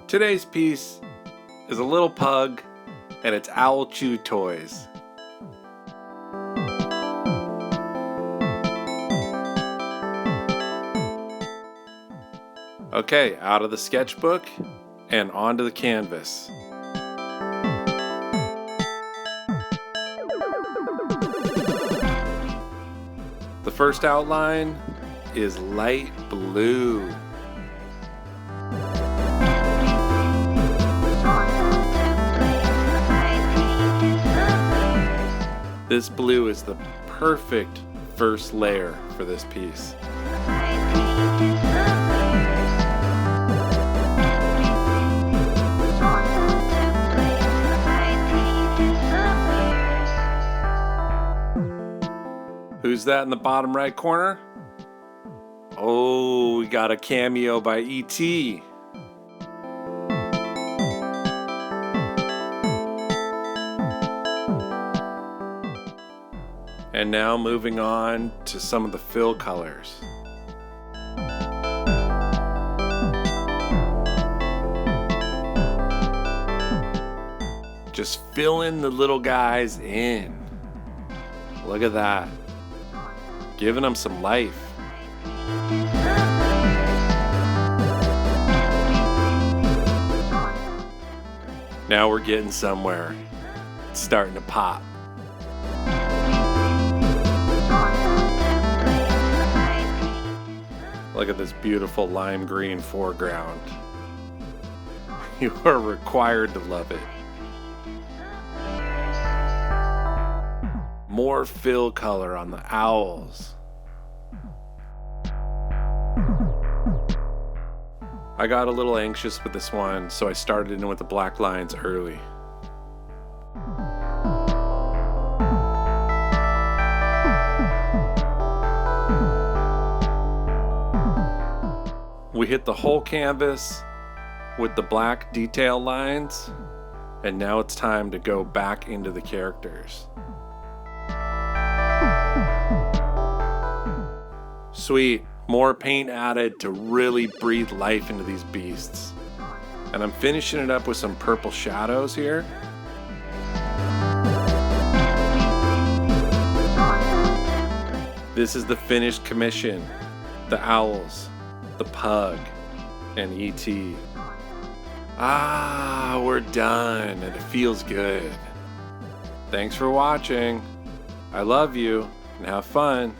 Today's piece is a little pug and its owl chew toys. Okay, out of the sketchbook and onto the canvas. The first outline is light blue. This blue is the perfect first layer for this piece. Who's that in the bottom right corner? Oh, we got a cameo by E.T. And now moving on to some of the fill colors. Just fill in the little guys in. Look at that. Giving them some life. Now we're getting somewhere. It's starting to pop. Look at this beautiful lime green foreground. You are required to love it. More fill color on the owls. I got a little anxious with this one, so I started in with the black lines early. We hit the whole canvas with the black detail lines, and now it's time to go back into the characters. Sweet, more paint added to really breathe life into these beasts. And I'm finishing it up with some purple shadows here. This is the finished commission. The owls, the pug, and E.T. We're done, and it feels good. Thanks for watching. I love you, and have fun.